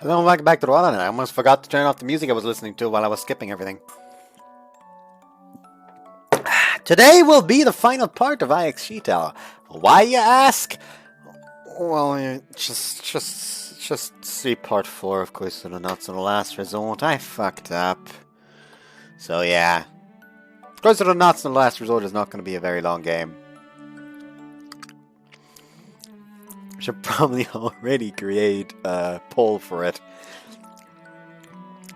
Then I'm back to the water, and I almost forgot to turn off the music I was listening to while I was skipping everything. Today will be the final part of IxSHE. Why, you ask? Well, just see part 4 of KoiNatsu the Last Resort. I fucked up. So yeah. KoiNatsu the Last Resort is not going to be a very long game. I should probably already create a poll for it.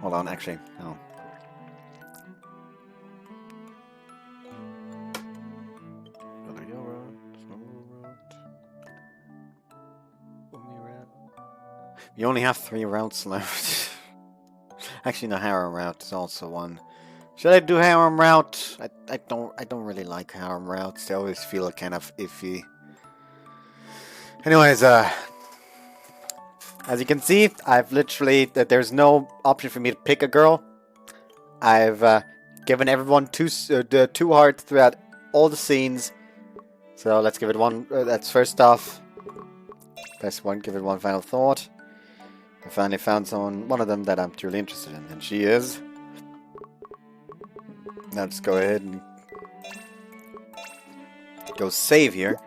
Hold on, actually, no. You only have 3 routes left. Actually, no, harem route is also one. Should I do harem route? I don't really like harem routes. They always feel kind of iffy. Anyways, as you can see, I've literally there's no option for me to pick a girl. I've given everyone two hearts throughout all the scenes. So let's give it one. That's first off. Press 1. Give it one final thought. I finally found one of them that I'm truly interested in, and she is. Now let's go ahead and go save here.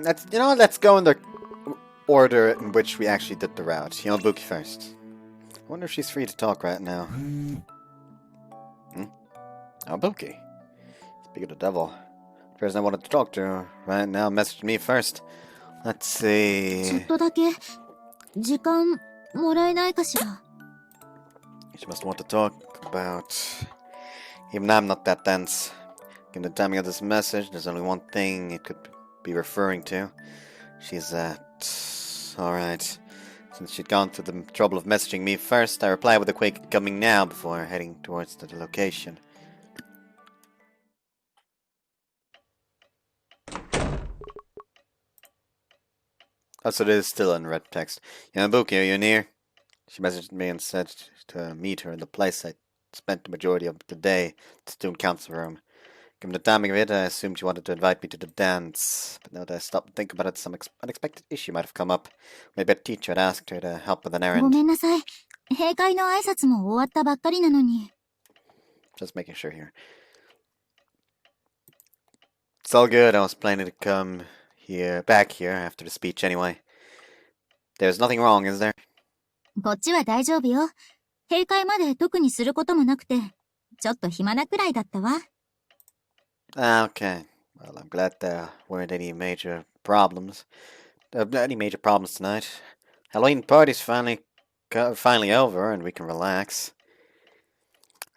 Let's go in the order in which we actually did the route. Yamabuki first. I wonder if she's free to talk right now. Yamabuki. Speak of the devil. The person I wanted to talk to right now messaged me first. Let's see. She must want to talk about. Even I'm not that dense. Given the timing of this message, there's only one thing it could be referring to. She's at... Alright. Since she'd gone through the trouble of messaging me first, I replied with a quick coming now before heading towards the location. Oh, so it is still in red text. Yamabuki, are you near? She messaged me and said to meet her in the place I spent the majority of the day, the student council room. Given the timing of it, I assumed she wanted to invite me to the dance. But now that I stopped and think about it, some unexpected issue might have come up. Maybe a teacher had asked her to help with an errand. Just making sure here. It's all good. I was planning to come back here after the speech anyway. There's nothing wrong, is there? Okay. Well, I'm glad there weren't any major problems. Tonight. Halloween party's finally over and we can relax.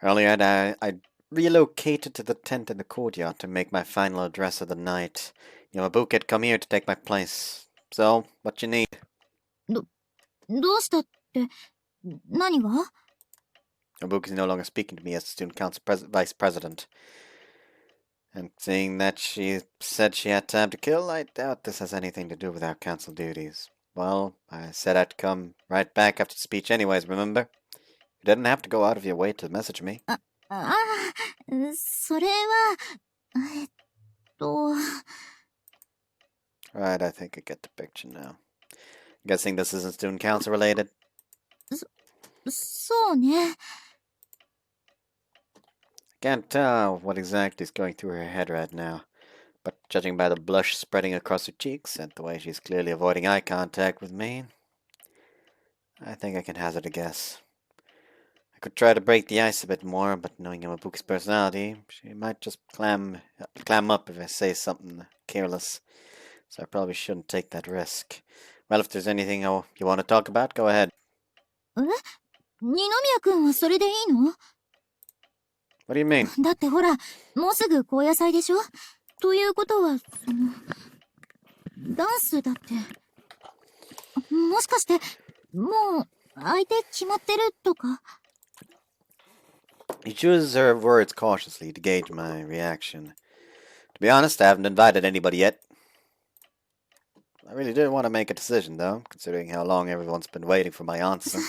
Earlier, I relocated to the tent in the courtyard to make my final address of the night. Yamabuki had come here to take my place. So, what you need? Yamabuki's no longer speaking to me as the student council vice president. And seeing that she said she had time to kill, I doubt this has anything to do with our council duties. Well, I said I'd come right back after the speech anyways, remember? You didn't have to go out of your way to message me. Right, I think I get the picture now. I'm guessing this isn't student council related? Can't tell what exactly is going through her head right now, but judging by the blush spreading across her cheeks and the way she's clearly avoiding eye contact with me, I think I can hazard a guess. I could try to break the ice a bit more, but knowing Yamabuki's personality, she might just clam up if I say something careless, so I probably shouldn't take that risk. Well, if there's anything you want to talk about, go ahead. What do you mean? He chooses her words cautiously to gauge my reaction. To be honest, I haven't invited anybody yet. I really did want to make a decision, though, considering how long everyone's been waiting for my answer.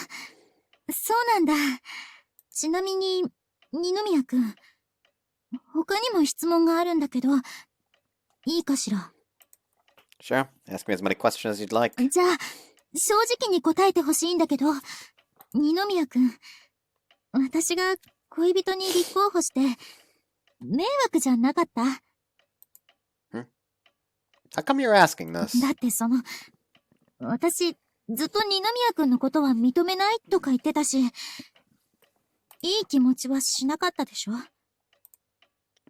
Sure, ask me as many questions as you'd like. 正直に答えてほしいんだけど、二宮くん、私が恋人に立候補して、迷惑じゃなかった？ How come you're asking this? だって私、ずっと二宮くんのことは認めないとか言ってたし、いい気持ちはしなかったでしょ？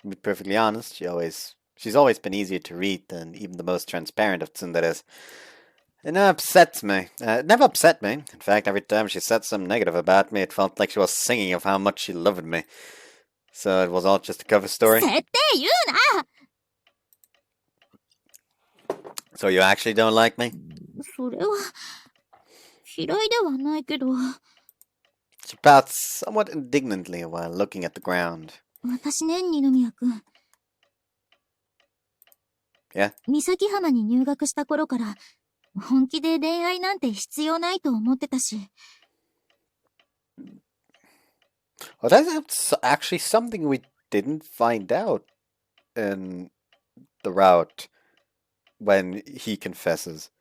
To be perfectly honest, she's always been easier to read than even the most transparent of tsunderes. It never upsets me. It never upset me. In fact, every time she said something negative about me, it felt like she was singing of how much she loved me. So it was all just a cover story. 設定言うな! So you actually don't like me? それは、嫌いではないけど。 She pouts somewhat indignantly while looking at the ground. 私ね、二宮くん。Yeah? 三崎浜に入学した頃から、本気で恋愛なんて必要ないと思ってたし。Well, that's actually something we didn't find out in the route when he confesses.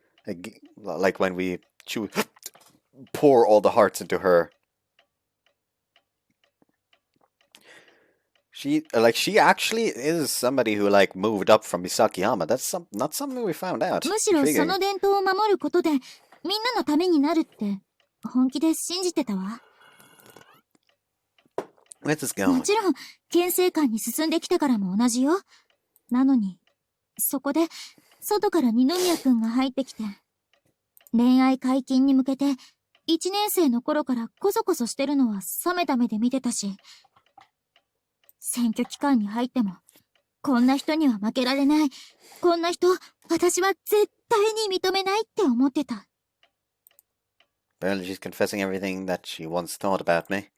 Like when we pour all the hearts into her. She actually is somebody who moved up from Misakiyama. That's not something we found out. むしろその伝統を守ることで、みんなのためになるって、本気で信じてたわ。Where's this going? もちろん、県政官に進んできてからも同じよ。なのに、そこで、外から二宮くんが入ってきて、恋愛解禁に向けて、一年生の頃からコソコソしてるのは冷めた目で見てたし、選挙期間に入っても、こんな人には負けられない。こんな人、私は絶対に認めないって思ってた。Apparently she's confessing everything that she once thought about me.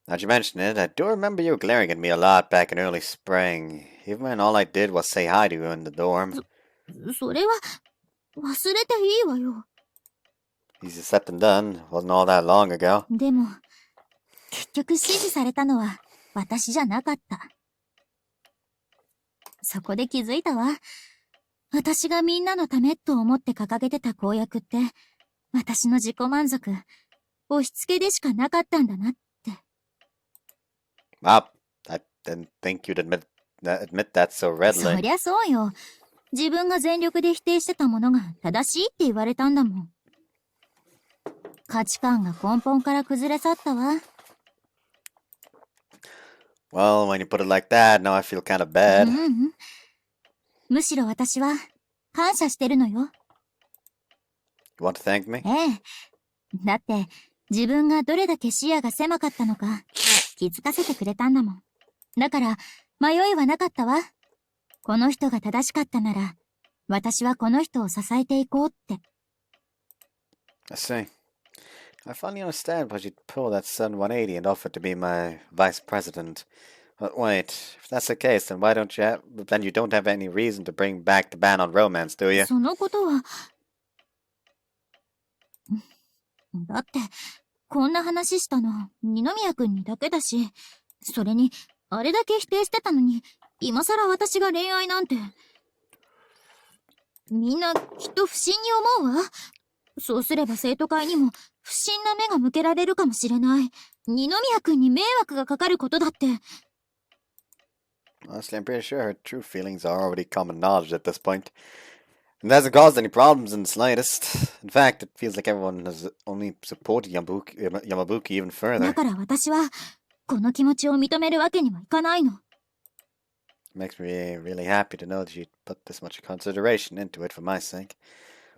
Now that you mention it, I do remember you glaring at me a lot back in early spring, even when all I did was say hi to you in the dorm. それは、忘れていいわよ。Easy said than done. Wasn't all that long ago. でも、結局支持されたのは私じゃなかった。そこで気づいたわ。私がみんなのためと思って掲げてた公約って、私の自己満足、押し付けでしかなかったんだなって。I didn't think you'd admit that so readily. そりゃそうよ。自分が全力で否定してたものが正しいって言われたんだもん。価値観が根本から崩れ去ったわ。Well, when you put it like that, now I feel kind of bad. むしろ私は感謝してるのよ。You want to thank me? ええ。だって自分がどれだけ視野が狭かったのか気づかせてくれたんだもん。だから迷いはなかったわ。この人が正しかったなら、私はこの人を支えていこうって。I see. I finally understand why she'd pull that sudden 180 and offer to be my vice president. But wait, if that's the case, then then you don't have any reason to bring back the ban on romance, do you? そのことは、だって、こんな話したの二宮くんにだけだし、それに、あれだけ否定してたのに、今更私が恋愛なんて。みんなきっと不審に思うわ。そうすれば生徒会にも不審な目が向けられるかもしれない。二宮くんに迷惑がかかることだって。Honestly, I'm pretty sure her true feelings are already common knowledge at this point. And hasn't caused any problems in the slightest. In fact, it feels like everyone has only supported Yamabuki even further. だから私は、この気持ちを認めるわけにはいかないの。It makes me really happy to know that you'd put this much consideration into it for my sake.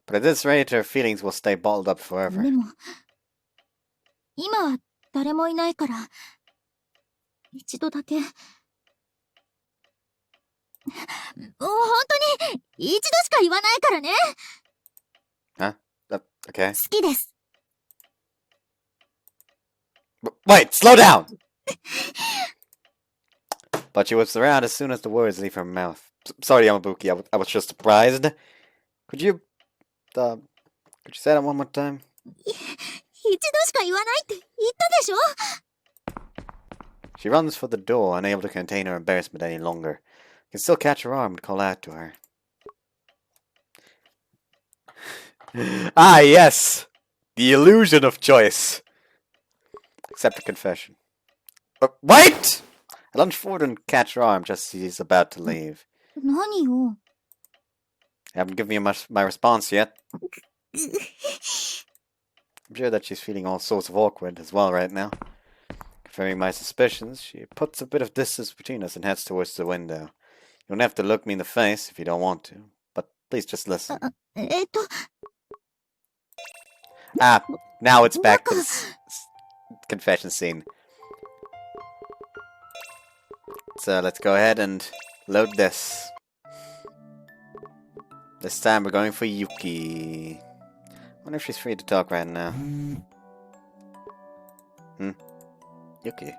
But at this rate, her feelings will stay bottled up forever. でも、今は誰もいないから、一度だけ。本当に、一度しか言わないからね。Huh? Okay. 好きです。Wait, slow down! But she whips around as soon as the words leave her mouth. Sorry, Yamabuki, I was just surprised. Could you say that one more time? 一度しか言わないって言ったでしょ? She runs for the door, unable to contain her embarrassment any longer. Can still catch her arm and call out to her. Ah, yes! The illusion of choice. Accept a confession. Wait! I lunge forward and catch her arm just as he's about to leave. 何よ。 I haven't given you my response yet. I'm sure that she's feeling all sorts of awkward as well right now. Confirming my suspicions, she puts a bit of distance between us and heads towards the window. You don't have to look me in the face if you don't want to, but please just listen. Ah, now it's back to the confession scene. So let's go ahead and load this. This time we're going for Yuki. Wonder if she's free to talk right now. Yuki.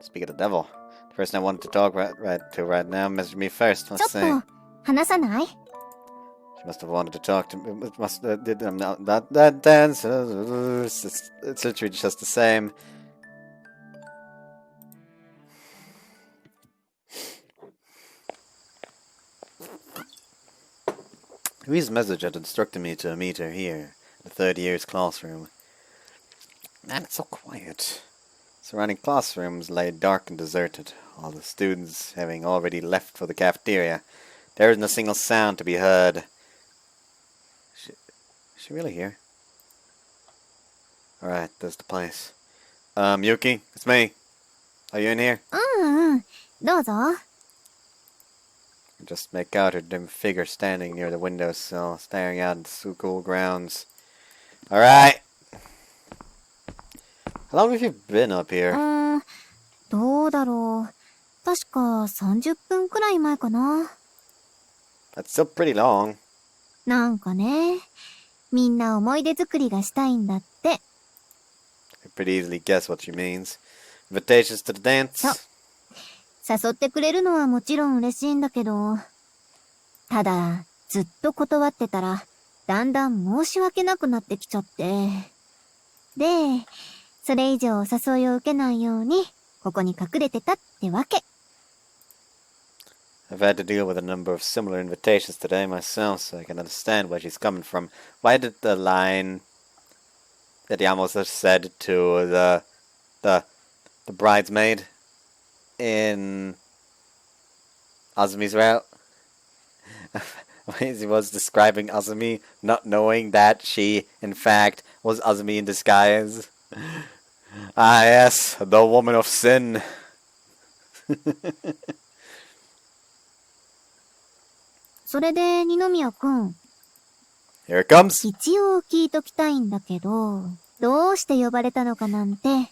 Speak of the devil. The person I wanted to talk right now messaged me first. Let's see. 話さない? She must have wanted to talk to me. That dance. It's literally just the same. Rui's message had instructed me to meet her here, the third year's classroom. Man, it's so quiet. Surrounding classrooms lay dark and deserted, all the students having already left for the cafeteria. There isn't a single sound to be heard. Is she really here? Alright, there's the place. Yuki, it's me. Are you in here? どうぞ. I just make out her dim figure standing near the windowsill, staring out into the school grounds. Alright! How long have you been up here? どうだろう。確か30分くらい前かな。That's still pretty long. なんかね、みんな思い出作りがしたいんだって。I could pretty easily guess what she means. Invitations to the dance? 誘ってくれるのはもちろん嬉しいんだけど、ただ、ずっと断ってたら、だんだん申し訳なくなってきちゃって。で、それ以上お誘いを受けないように、ここに隠れてたってわけ。I've had to deal with a number of similar invitations today myself, so I can understand where she's coming from. Why did the line that Yamabuki said to the bridesmaid in Azumi's route? He was describing Azumi, not knowing that she, in fact, was Azumi in disguise. Ah, yes, the woman of sin. それで、二宮くん。Here it comes. 一応聞いときたいんだけど、どうして呼ばれたのかなんて、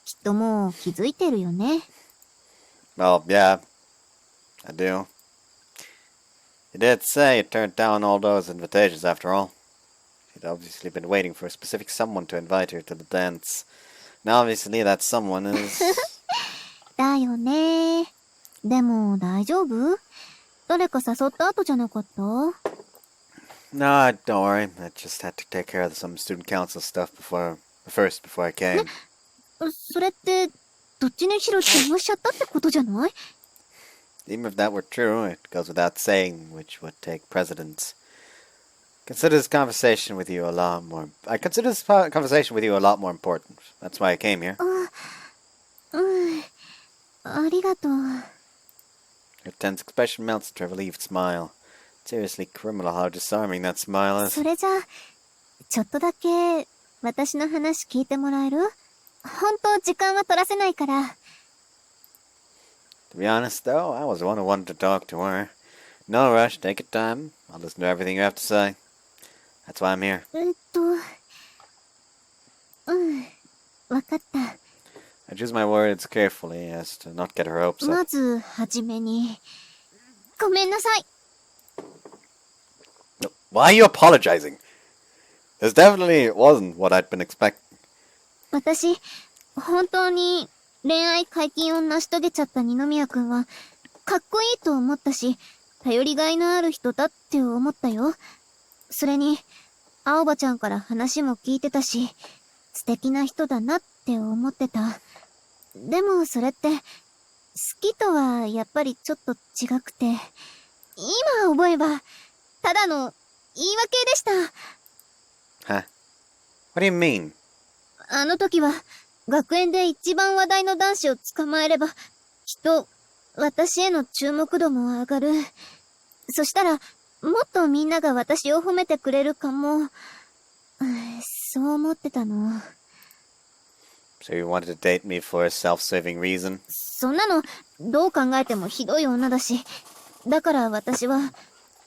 きっともう気づいてるよね。Well, yeah, I do. You did say you turned down all those invitations after all. She'd obviously been waiting for a specific someone to invite her to the dance. Now obviously that someone is... だよね。でも大丈夫？誰か誘った後じゃなかった？ No, don't worry. I just had to take care of some student council stuff before I came. それって、どっちにしろ邪魔しちゃったってことじゃない？ Even if that were true, it goes without saying which would take precedence. I consider this conversation with you a lot more important. That's why I came here. ありがとう。Her tense expression melts into a relieved smile. Seriously criminal how disarming that smile is. それじゃ、ちょっとだけ私の話聞いてもらえる？本当時間は取らせないから。To be honest, though, I was the one who wanted to talk to her. No rush, take your time. I'll listen to everything you have to say. That's why I'm here. わかった。I choose my words carefully as to not get her hopes up. まず、はじめに。ごめんなさい。Why are you apologizing? This definitely wasn't what I'd been expecting. 私、本当に恋愛解禁を成し遂げちゃった二宮くんは、かっこいいと思ったし、頼りがいのある人だって思ったよ。それに、青葉ちゃんから話も聞いてたし、素敵な人だなって思ってた。でもそれって、好きとはやっぱりちょっと違くて、今思えば、ただの言い訳でした。Huh? What do you mean? あの時は、学園で一番話題の男子を捕まえれば、きっと、私への注目度も上がる。そしたら、もっとみんなが私を褒めてくれるかも。そう思ってたの。So you wanted to date me for a self-serving reason? そんなの、どう考えてもひどい女だし。だから私は、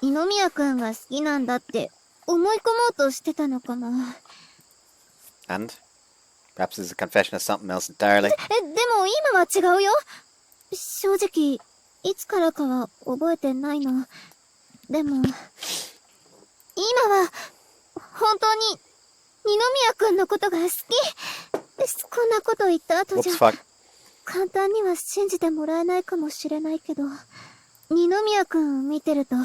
二宮くんが好きなんだって思い込もうとしてたのかも。And? Perhaps it's a confession of something else entirely? でも今は違うよ。正直、いつからかは覚えてないの。でも、今は、本当に、二宮くんのことが好き。こんなこと言った後じゃ、Whoops, fuck. 簡単には信じてもらえないかもしれないけど、二宮くんを見てると、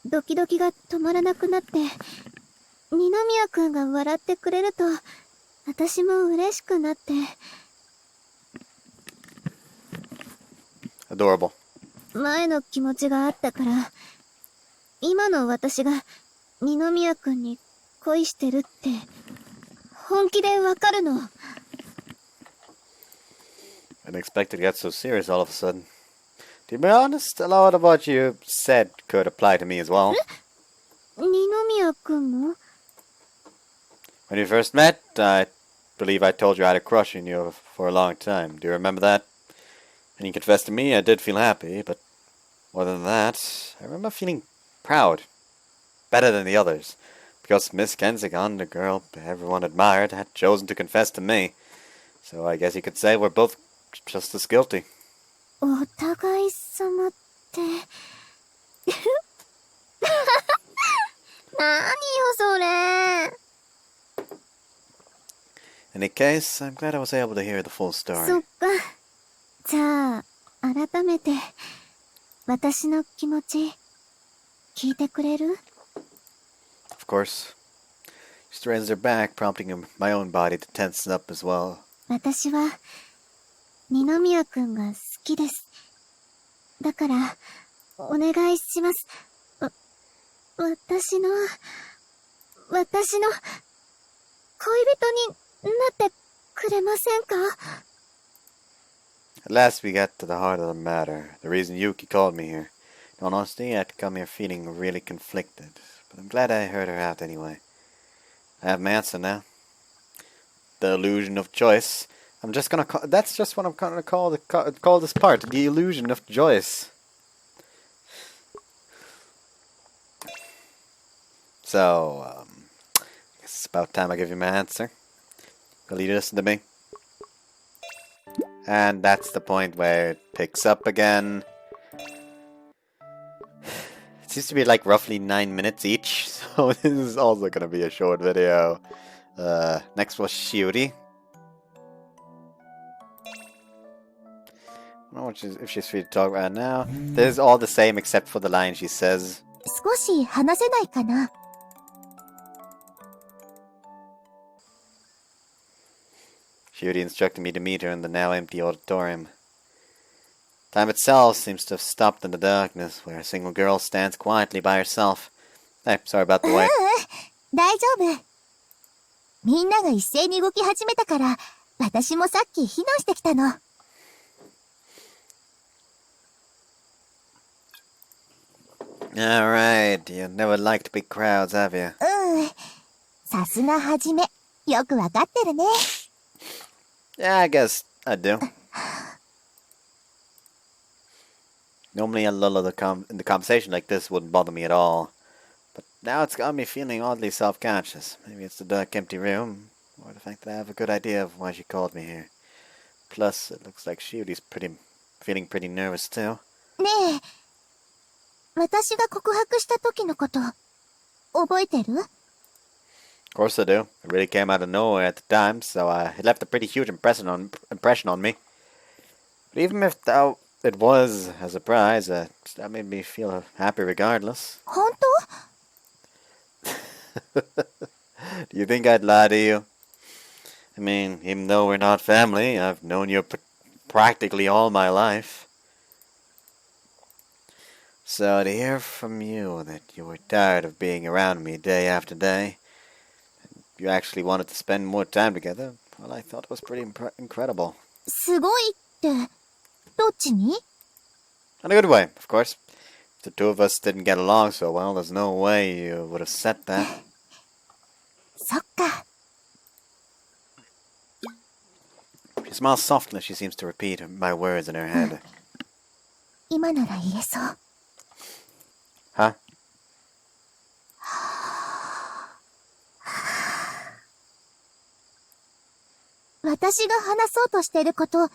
ドキドキが止まらなくなって、二宮くんが笑ってくれると、私も嬉しくなって。Adorable. 前の気持ちがあったから、今の私が二宮くんに恋してるって、本気でわかるの。I didn't expect it to get so serious all of a sudden. To be honest, a lot of what you said could apply to me as well. 二宮くんも When we first met, I believe I told you I had a crush on you for a long time. Do you remember that? When you confessed to me, I did feel happy, but more than that, I remember feeling proud. Better than the others. Because Miss Kenzigan, the girl everyone admired, had chosen to confess to me. So I guess you could say we're both just as guilty. お互い様って。何よそれ。 In any case, I'm glad I was able to hear the full そ story. っか。じゃあ、改めて、私の気持ち、聞いてくれる？ Of course. She strains her back, prompting my own body to tense up as well. 私は、二宮くんが好きです。だから、お願いします。私の、恋人になってくれませんか？ At last we got to the heart of the matter, the reason Yuki called me here. In all honesty, I'd come here feeling really conflicted, but I'm glad I heard her out anyway. I have my answer now. The illusion of choice. That's just what I'm gonna call this part, the illusion of choice. So, I guess it's about time I give you my answer. Will you listen to me? And that's the point where it picks up again. It seems to be like roughly 9 minutes each, so this is also gonna be a short video. Next was Shiodi. I don't know if she's free to talk right now. This is all the same except for the line she says. 少し話せないかな？ Shiodi instructed me to meet her in the now empty auditorium. Time itself seems to have stopped in the darkness, where a single girl stands quietly by herself. Hey, sorry about the wait. 大丈夫。みんなが一斉に動き始めたから、私もさっき避難してきたの。Alright, you never liked big crowds, have you? さすがはじめ。よくわかってるね。Yeah, I guess I do. Normally a lull in the conversation like this wouldn't bother me at all. But now it's got me feeling oddly self-conscious. Maybe it's the dark, empty room, or the fact that I have a good idea of why she called me here. Plus, it looks like Shiodi's feeling pretty nervous too. ねえ、私が告白した時のこと、覚えてる？ Of course I do. It really came out of nowhere at the time, so it left a pretty huge impression on me. But even if it was a surprise, that made me feel happy regardless. 本当？ Do you think I'd lie to you? I mean, even though we're not family, I've known you practically all my life. So to hear from you that you were tired of being around me day after day, and you actually wanted to spend more time together, well, I thought it was pretty incredible. すごいって、どっちに？ In a good way, of course. If the two of us didn't get along so well, there's no way you would have said that. そっか。She smiles softly as she seems to repeat my words in her head. 今なら言えそう。Huh? 私が話そうとしてること、きっ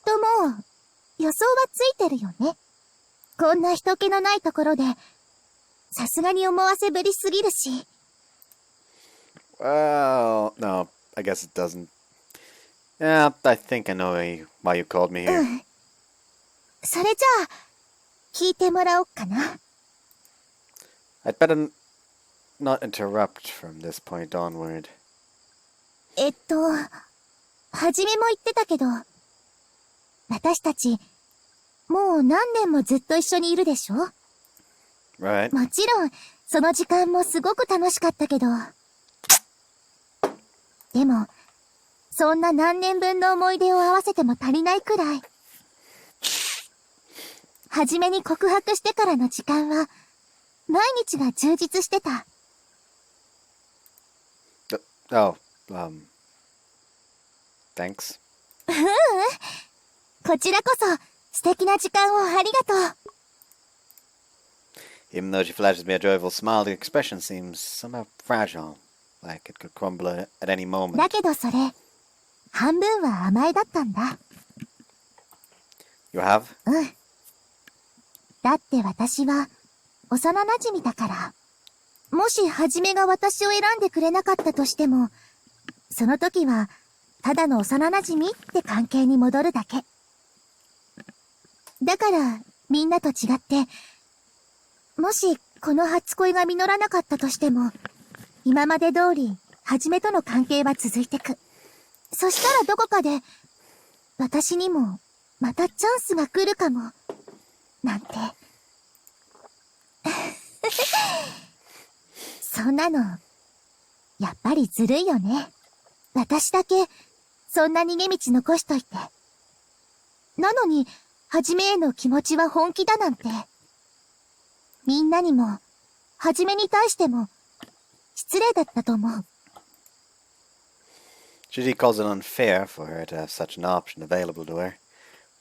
ともう予想はついてるよね。こんな人気のないところで、さすがに思わせぶりすぎるし。Well, no, I guess it doesn't. Yeah, I think I know why you called me here. それじゃあ、聞いてもらおっかな。I'd better not interrupt from this point onward. はじめも言ってたけど、私たち、もう何年もずっと一緒にいるでしょ？ Right. もちろん、その時間もすごく楽しかったけど。でも、そんな何年分の思い出を合わせても足りないくらい。はじめに告白してからの時間は、毎日が充実してた。Oh, thanks. こちらこそ、素敵な時間をありがとう。Even though she flashes me a joyful smile, the expression seems somehow fragile, like it could crumble at any moment. だけどそれ、半分は甘えだったんだ。You have? うん。だって私は、幼馴染だから。もしはじめが私を選んでくれなかったとしても、その時は、ただの幼馴染って関係に戻るだけ。だから、みんなと違って、もしこの初恋が実らなかったとしても、今まで通り、はじめとの関係は続いてく。そしたらどこかで、私にも、またチャンスが来るかも、なんて。そんなの、やっぱりずるいよね。私だけ、そんな逃げ道残しといて。なのに、はじめへの気持ちは本気だなんて。みんなにも、はじめに対しても、失礼だったと思う。Shiodi calls it unfair for her to have such an option available to her.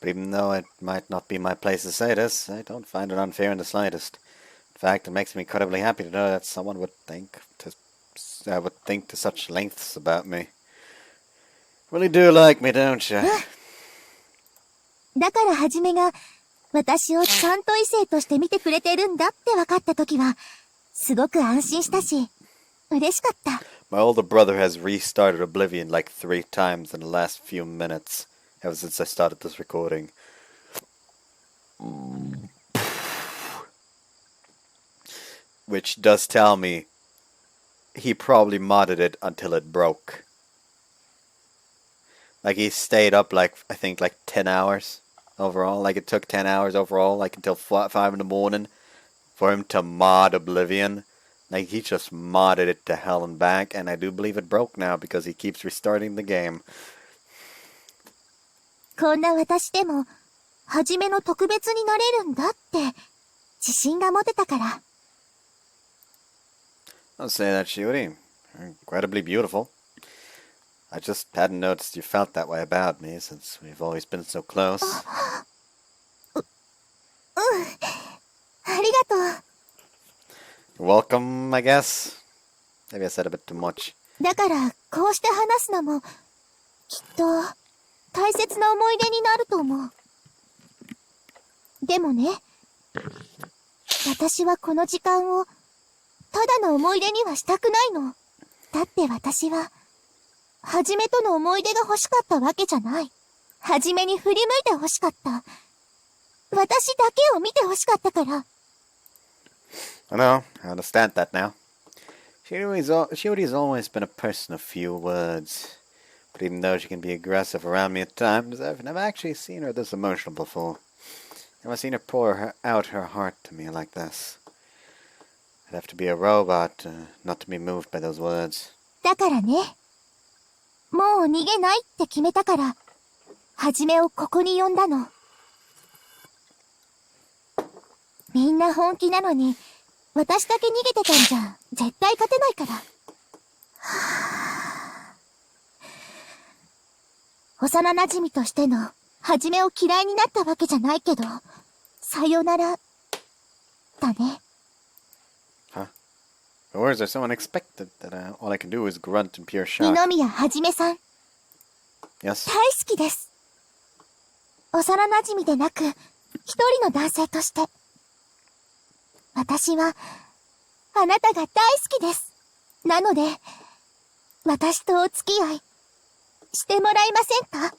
But even though it might not be my place to say this, I don't find it unfair in the slightest. In fact, it makes me incredibly happy to know that someone would think to such lengths about me. Really do like me, don't you? だからはじめが、私をちゃんと異性として見てくれてるんだって分かったときは、すごく安心したし、嬉しかった。My older brother has restarted Oblivion like 3 times in the last few minutes, ever since I started this recording. Which does tell me he probably modded it until it broke. Like he stayed up like, I think like 10 hours overall. Like it took 10 hours overall, like until 5 in the morning for him to mod Oblivion. Like he just modded it to hell and back, and I do believe it broke now because he keeps restarting the game. こんな私でも、はじめの特別になれるんだって、自信が持てたから。Don't say that, Shiodi. You're incredibly beautiful. I just hadn't noticed you felt that way about me since we've always been so close. ありがとう。You're welcome, I guess. Maybe I said a bit too much. だから、こうして話すのも、きっと、大切な思い出になると思う。でもね、私はこの時間を、ただの思い出にはしたくないの。だって私は、はじめとの思い出が欲しかったわけじゃない。はじめに振り向いて欲しかった。私だけを見て欲しかったから。I know, I understand that now. Shiodi's always been a person of few words. But even though she can be aggressive around me at times, I've never actually seen her this emotional before. Never seen her pour out her heart to me like this. I'd have to be a robot not to be moved by those words. だからね、もう逃げないって決めたから、はじめをここに呼んだの。みんな本気なのに、私だけ逃げてたんじゃ、絶対勝てないから。幼馴染としての、はじめを嫌いになったわけじゃないけど、さよなら、だね。Huh? The words are so unexpected that all I can do is grunt in pure shock. 二宮はじめさん。Yes? 大好きです。幼馴染でなく、一人の男性として。私は、あなたが大好きです。なので、私とお付き合い、してもらえませんか？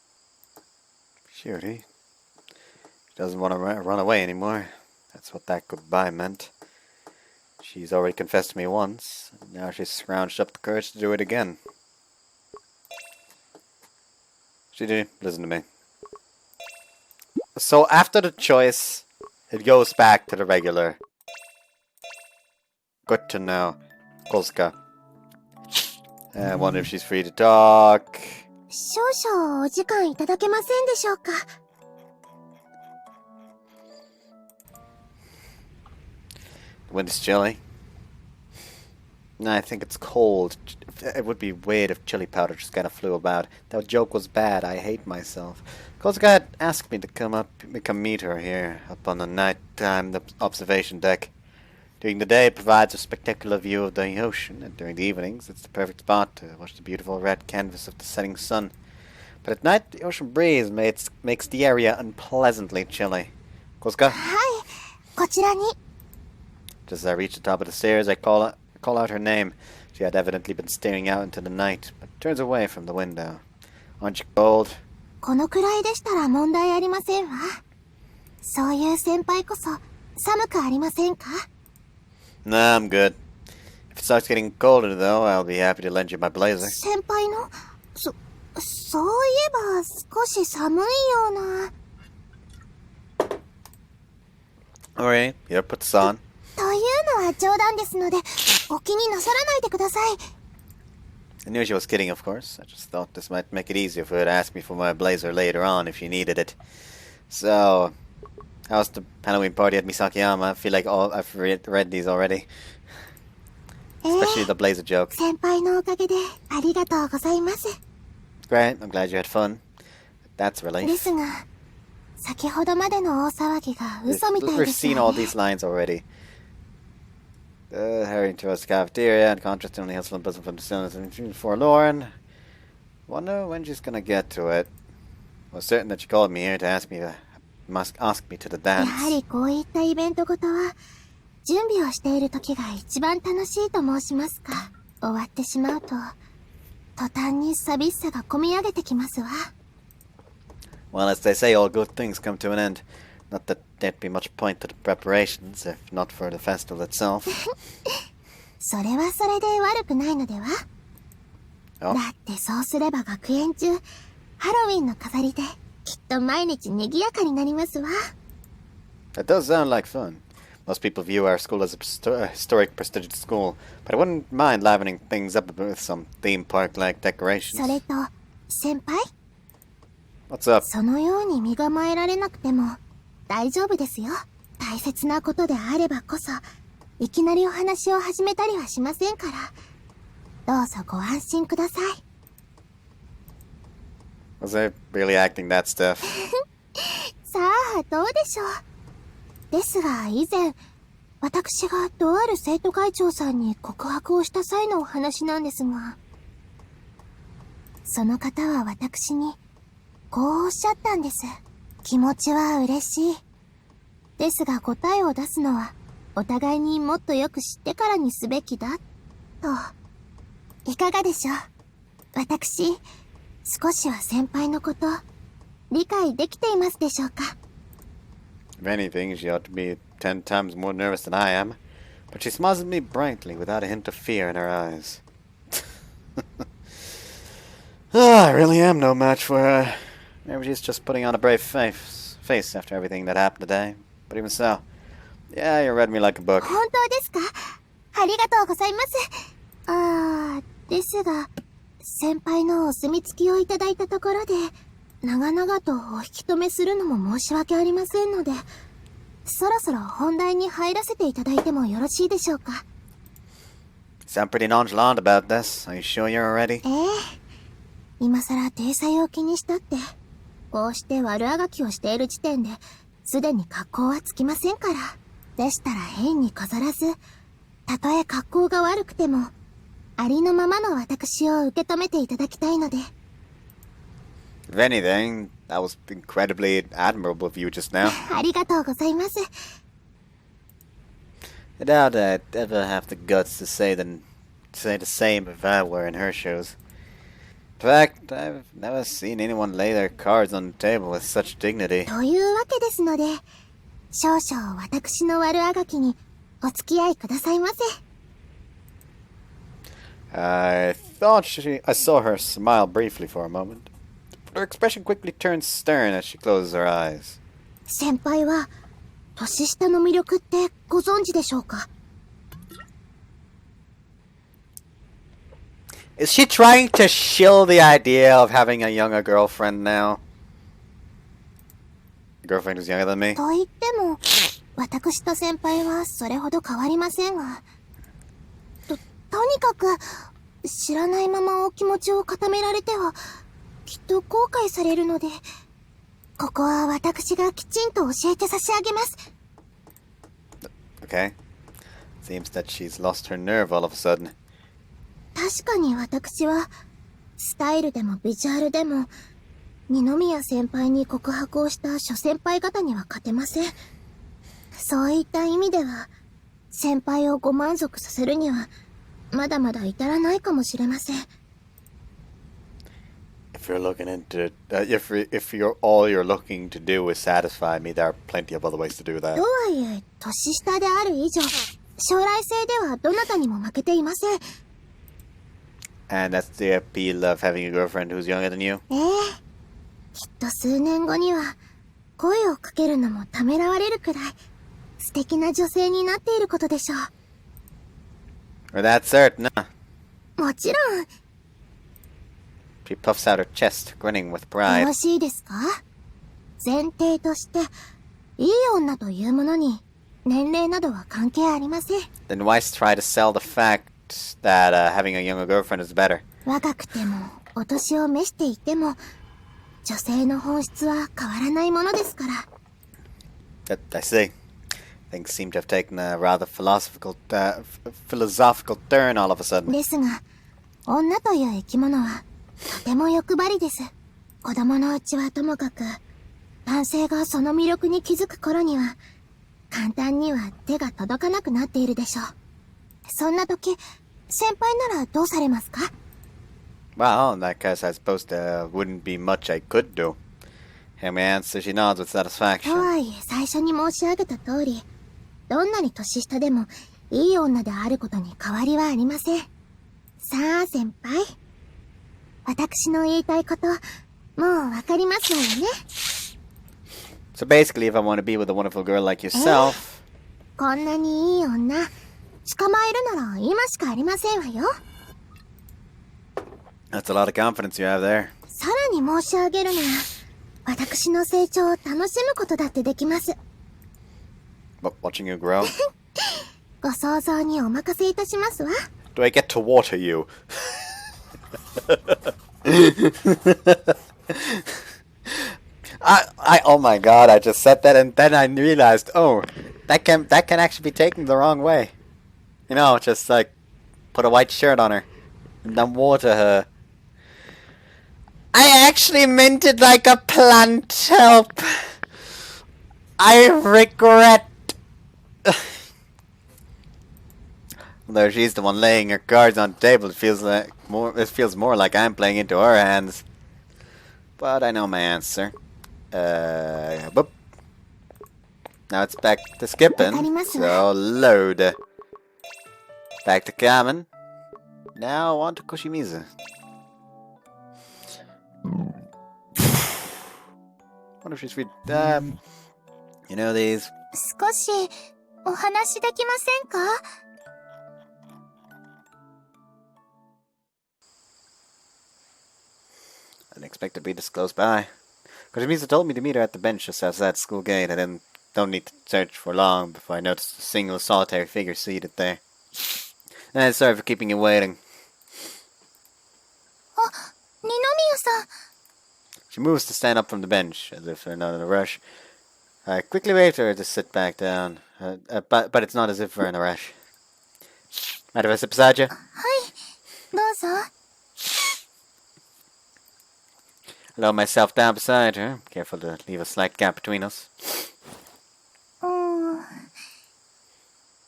Shiodi. She doesn't want to run away anymore. That's what that goodbye meant. She's already confessed to me once, and now she's scrounged up the courage to do it again. Shiodi, listen to me. So after the choice, it goes back to the regular. Good to know. Kosuka. I wonder if she's free to talk. 少々お時間いただけませんでしょうか？ The wind is chilly. No, I think it's cold. It would be weird if chili powder just kind of flew about. That joke was bad. I hate myself. Kosuka had asked me to come meet her here, up on the nighttime observation deck. During the day, it provides a spectacular view of the ocean, and during the evenings, it's the perfect spot to watch the beautiful red canvas of the setting sun. But at night, the ocean breeze makes the area unpleasantly chilly. Kosuka? はい、こちらに。 Just as I reach the top of the stairs, I call out her name. She had evidently been staring out into the night, but turns away from the window. Aren't you cold? このくらいでしたら問題ありませんわ。そういう先輩こそ寒くありませんか？ Nah, I'm good. If it starts getting colder, though, I'll be happy to lend you my blazer. 先輩の、そういえば少し寒いような。Alright, here, put this on. というのは冗談ですので、お気になさらないでください。I knew she was kidding, of course. I just thought this might make it easier for her to ask me for my blazer later on if she needed it. So, how's the Halloween party at Misakiyama? I feel like I've read these already. Especially the blazer joke. 先輩のおかげでありがとうございます。 Great, I'm glad you had fun. That's で relief. すが、先ほどまでの大騒ぎが嘘みたい We've です seen よ all ね。 these lines already. Hurrying towards the cafeteria, in contrast to only hustle and bustle from the stillness and forlorn. Wonder when she's gonna get to it. Was certain that she called me here to ask me to the や dance. はりこういったイベントごとは、準備をしている時が一番楽しいと申しますか。終わってしまうと、途端に寂しさがこみ上げてきますわ。Well, as they say, all good things come to an end. Not that there'd be much point to the preparations, if not for the festival itself. それはそれで悪くないのでは？ Oh. だってそうすれば学園中、ハロウィンの飾りできっと毎日賑やかになりますわ。 That does sound like fun. Most people view our school as a historic, prestigious school, but I wouldn't mind livening things up a bit with some theme park-like decorations. それと、先輩？ What's up? そのように身構えられなくても大丈夫ですよ。大切なことであればこそ、いきなりお話を始めたりはしませんから。どうぞご安心ください。Was I really acting that stuff? さあ、どうでしょう。ですが、以前、私がとある生徒会長さんに告白をした際のお話なんですが、その方は私に、こうおっしゃったんです。気持ちは嬉しい。ですが答えを出すのは、お互いにもっとよく知ってからにすべきだ、と。いかがでしょう。私、少しは先輩のこと、理解できていますでしょうか。If anything, she ought to be 10 times more nervous than I am. But she smiles at me brightly, without a hint of fear in her eyes. I really am no match for her. Maybe she's just putting on a brave face after everything that happened today. But even so, yeah, you read me like a book. 本当ですか？ありがとうございます。ですが、先輩のお墨付きをいただいたところで、長々とお引き止めするのも申し訳ありませんので、そろそろ本題に入らせていただいてもよろしいでしょうか。Sound pretty nonchalant about this. Are you sure you're ready? 今さら体裁を気にしたって、こうして悪あがきをしている時点で、すでに格好はつきませんから。でしたら変に飾らず、たとえ格好が悪くても、ありのままの私を受け止めていただきたいので。If anything, that was incredibly admirable of you just now. ありがとうございます。I doubt I'd ever have the guts to say the same if I were in her shoes. In fact, I've never seen anyone lay their cards on the table with such dignity. というわけですので、少々私の悪あがきにお付き合いくださいませ。I saw her smile briefly for a moment, but her expression quickly turned stern as she closes her eyes. 先輩は、年下の魅力ってご存知でしょうか？ Is she trying to shill the idea of having a younger girlfriend now? Girlfriend who's younger than me? と言っても、私と先輩はそれほど変わりませんが、とにかく、知らないままお気持ちを固められては、きっと後悔されるので、ここは私がきちんと教えて差し上げます。Okay. Seems that she's lost her nerve all of a sudden. 確かに私は、スタイルでもビジュアルでも、二宮先輩に告白をした諸先輩方には勝てません。そういった意味では、先輩をご満足させるには、まだまだ至らないかもしれません。If you're looking into, if you're all you're looking to do is satisfy me, there are plenty of other ways to do that. とはいえ、年下である以上、将来性ではどなたにも負けていません。And that's the appeal of having a girlfriend who's younger than you? きっと数年後には、声をかけるのもためらわれるくらい、素敵な女性になっていることでしょう。Or that's certain, huh? もちろん。She puffs out her chest, grinning with よ pride. ろしいですか？前提として、いい女というものに、年齢などは関係ありません。Then why try to sell the fact that having a younger girlfriend is better? 若くても、お年を召していても、女性の本質は変わらないものですから。I see. Things seem to have taken a rather philosophical turn all of a sudden. ですが、女という生き物は、とても欲張りです。子供のうちはともかく、男性がその魅力に気づく頃には、簡単には手が届かなくなっているでしょう。そんな時、先輩ならどうされますか？ Well, in that case, I suppose there wouldn't be much I could do. Hammy answers, she nods with と satisfaction. はいえ、最初に申し上げた通り、どんなに年下でも、いい女であることに変わりはありません。さあ、先輩。私の言いたいこと、もうわかりますわよね。So basically, if I want to be with a wonderful girl like yourself... こんなにいい女、捕まえるなら今しかありませんわよ。That's a lot of confidence you have there. さらに申し上げるなら、私の成長を楽しむことだってできます。But watching you grow? ご想像にお任せいたしますわ。Do I get to water you? Oh my god, I just said that and then I realized, oh, that can actually be taken the wrong way. You know, just like, put a white shirt on her, and then water her. I actually meant it like a plant help. I regret. Although she's the one laying her cards on the table, it feels more like I'm playing into her hands. But I know my answer. Boop. Now it's back to skipping. So load. Back to Kamen. Now on to Koshimizu. Wonder if she's read. You know these. 少しお話できませんか？ I didn't expect to be this close by. Koshimizu told me to meet her at the bench just outside the school gate. I didn't don't need to search for long before I noticed a single solitary figure seated there. Sorry for keeping you waiting. Ninomiya-san. She moves to stand up from the bench, as if they're not in a rush. I quickly wave to her to sit back down, but it's not as if we're in a rush. Mind if I sit beside you? はい、どうぞ。I lower myself down beside her, careful to leave a slight gap between us.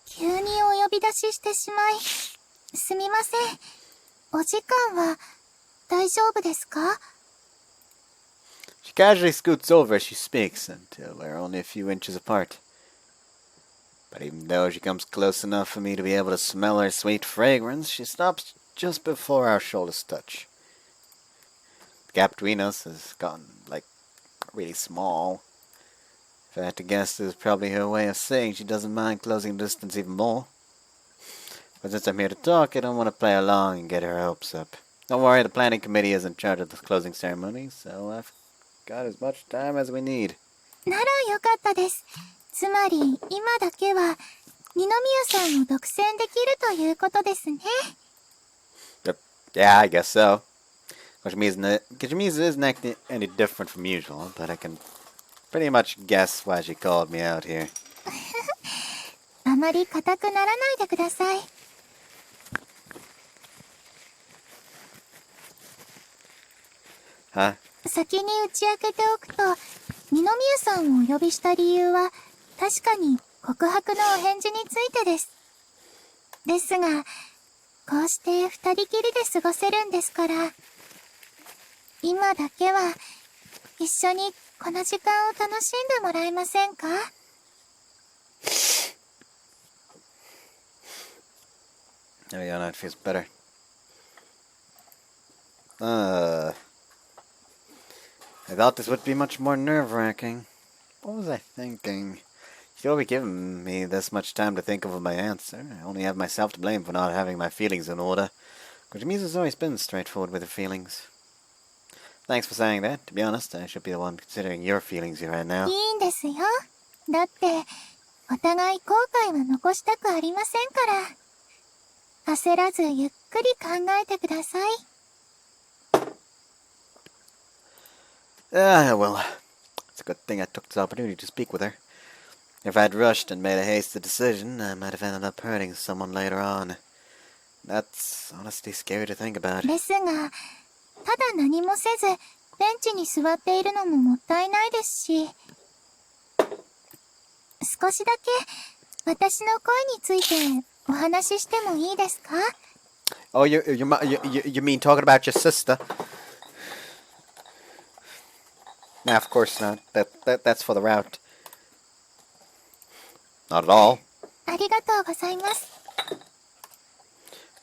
急にお呼び出ししてしまい、すみません。お時間は大丈夫ですか？ She casually scoots over as she speaks until we're only a few inches apart. But even though she comes close enough for me to be able to smell her sweet fragrance, she stops just before our shoulders touch. The gap between us has gotten, really small. If I had to guess, this is probably her way of saying she doesn't mind closing the distance even more. But since I'm here to talk, I don't want to play along and get her hopes up. Don't worry, the planning committee is in charge of the closing ceremony, so I've got as much time as we need. ならよかったです。つまり、今だけは、二宮さんを独占できるということですね。Yeah, I guess so. Koshimizu isn't acting any different from usual, but I can pretty much guess why she called me out here. あまり硬くならないでください。Huh? 先に打ち明けておくと、二宮さんをお呼びした理由は、確かに告白のお返事についてです。ですが、こうして二人きりで過ごせるんですから、今だけは一緒にこの時間を楽しんでもらえませんか？ There we go, now it feels better. I thought this would be much more nerve-wracking. What was I thinking? She'd already given me this much time to think of my answer. I only have myself to blame for not having my feelings in order. Koshimizu's always been straightforward with her feelings. Thanks for saying that. To be honest, I should be the one considering your feelings here right now. いいんですよ。だって、お互い後悔は残したくありませんから。焦らずゆっくり考えてください。Well, it's a good thing I took this opportunity to speak with her. If I'd rushed and made a hasty decision, I might have ended up hurting someone later on. That's honestly scary to think about. ですが、ただ何もせず、ベンチに座っているのももったいないですし、少しだけ私の恋についてお話ししてもいいですか？ Oh, you mean talking about your sister? Nah, of course not. That's for the route. Not at all. ありがとうございます。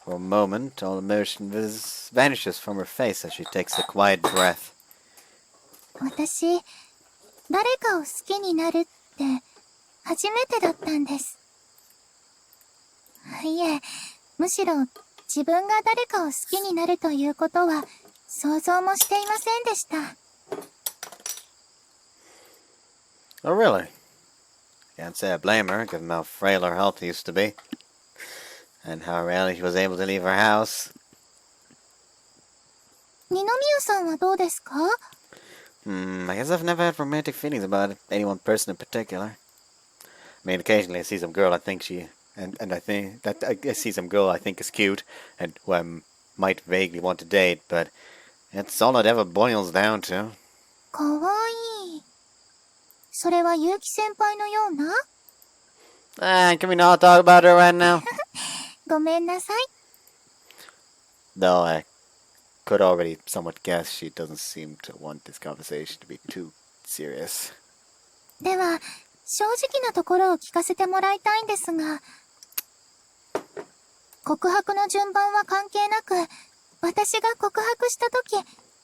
For a moment, all emotion vanishes from her face as she takes a quiet breath. 私、誰かを好きになるって初めてだったんです。いえ、むしろ自分が誰かを好きになるということは想像もしていませんでした。Oh, really? Can't say I blame her, given how frail her health used to be. And how rarely she was able to leave her house. 二宮さんはどうですか？ I guess I've never had romantic feelings about any one person in particular. I mean, occasionally I see some girl I think I see some girl I think is cute, and who I might vaguely want to date, but that's all it ever boils down to. かわいい。それは結城先輩のような？ Can we not talk about her right now? ごめんなさい。 Though I could already somewhat guess she doesn't seem to want this conversation to be too serious. では、正直なところを聞かせてもらいたいんですが、告白の順番は関係なく、私が告白したとき、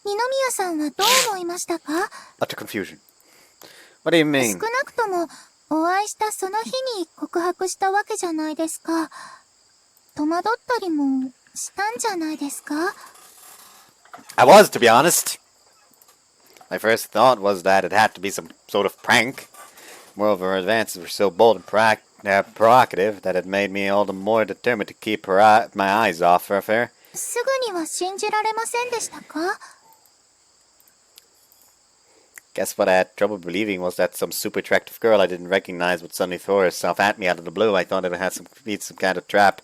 二宮さんはどう思いましたか？ Utter confusion. What do you mean? 少なくとも、お会いしたその日に告白したわけじゃないですか。戸惑ったりもしたんじゃないですか？ I was, to be honest. My first thought was that it had to be some sort of prank. Moreover, her advances were so bold and provocative that it made me all the more determined to keep my eyes off her affair. すぐには信じられませんでしたか? Guess what I had trouble believing was that some super attractive girl I didn't recognize would suddenly throw herself at me out of the blue. I thought it had some kind of trap.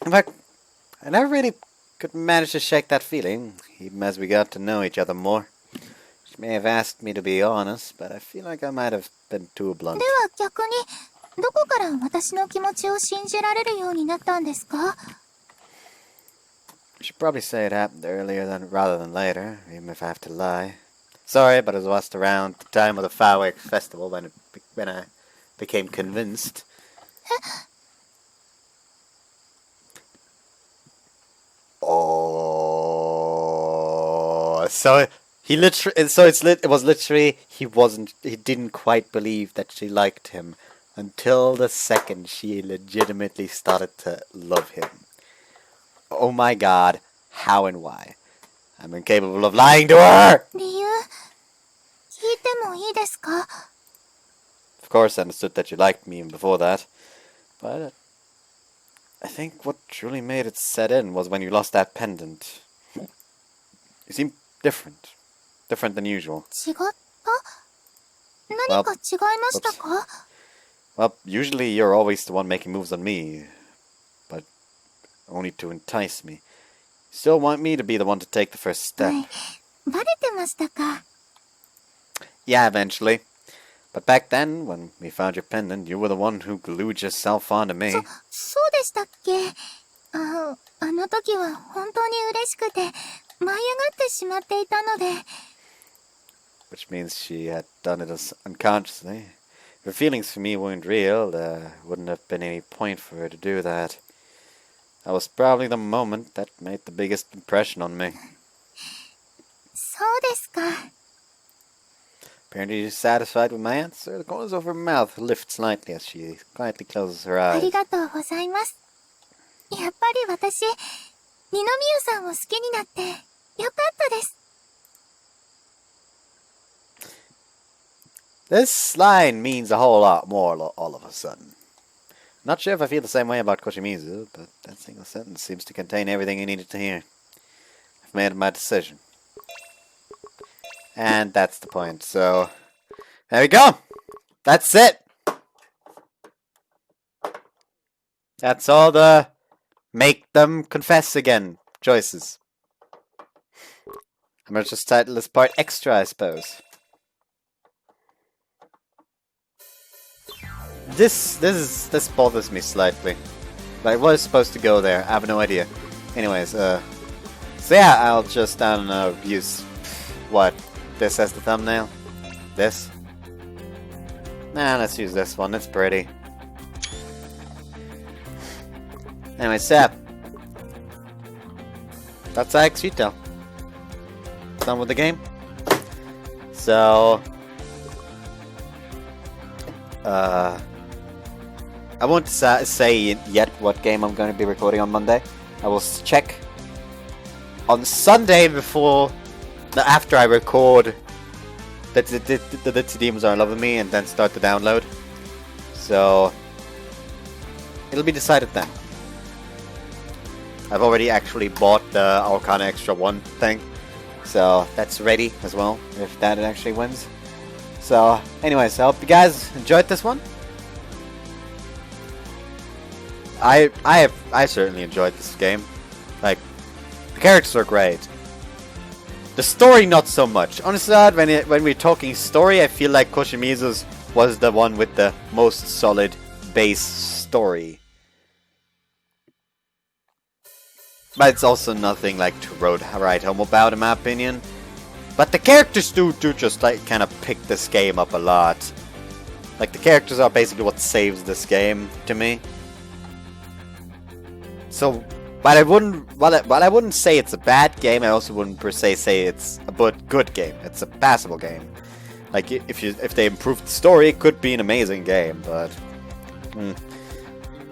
In fact, I never really could manage to shake that feeling, even as we got to know each other more. She may have asked me to be honest, but I feel like I might have been too blunt. では逆に、どこから私の気持ちを信じられるようになったんですか? I should probably say it happened earlier rather than later, even if I have to lie. Sorry, but it was around the time of the fireworks festival when I became convinced. Oh, so he literally, he didn't quite believe that she liked him until the second she legitimately started to love him. Oh my god, how and why? I'm incapable of lying to her! 理由、聞いてもいいですか? Of course I understood that you liked me even before that, but I think what truly made it set in was when you lost that pendant. You seemed different. Different than usual. 違った? 何か違いましたか? Well, usually you're always the one making moves on me, but only to entice me. You still want me to be the one to take the first step. バレてましたか? Yeah, eventually. But back then, when we found your pendant, you were the one who glued yourself onto me. そうでしたっけ? あの時は本当に嬉しくて舞い上がってしまっていたので. Which means she had done it unconsciously. If her feelings for me weren't real, there wouldn't have been any point for her to do that. That was probably the moment that made the biggest impression on me. そうですか. Apparently she's satisfied with my answer. The corners of her mouth lift slightly as she quietly closes her eyes. ありがとうございます。やっぱり私、二宮さんを好きになってよかったです。This line means a whole lot more all of a sudden. Not sure if I feel the same way about Koshimizu, but that single sentence seems to contain everything you needed to hear. I've made my decision. And that's the point, so there we go! That's it! That's all the make them confess again choices. I'm gonna just title this part extra, I suppose. This bothers me slightly. But I was supposed to go there, I have no idea. Anyways, so yeah, I'll just, I don't know, use, what, this as the thumbnail? This? Nah, let's use this one, it's pretty. Anyway, Sep. That's IxSHE. Done with the game. So I won't say yet what game I'm going to be recording on Monday. I will check on Sunday after I record that the Demons Are in Love with Me and then start the download. So it'll be decided then. I've already actually bought the Arcana Extra 1 thing, so that's ready as well if that actually wins. So anyways, I hope you guys enjoyed this one. I certainly enjoyed this game. Like, the characters are great. The story not so much. Honestly, when we're talking story, I feel like Koshimizu's was the one with the most solid base story. But it's also nothing like to write home about, in my opinion. But the characters do just like kind of pick this game up a lot. Like, the characters are basically what saves this game to me. So, while I wouldn't say it's a bad game, I also wouldn't per se say it's a good game. It's a passable game. Like, if they improved the story, it could be an amazing game. But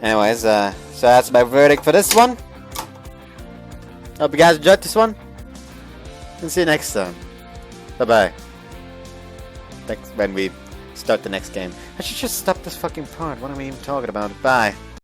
anyways, so that's my verdict for this one. Hope you guys enjoyed this one. And see you next time. Bye-bye. When we start the next game. I should just stop this fucking part. What are we even talking about? Bye.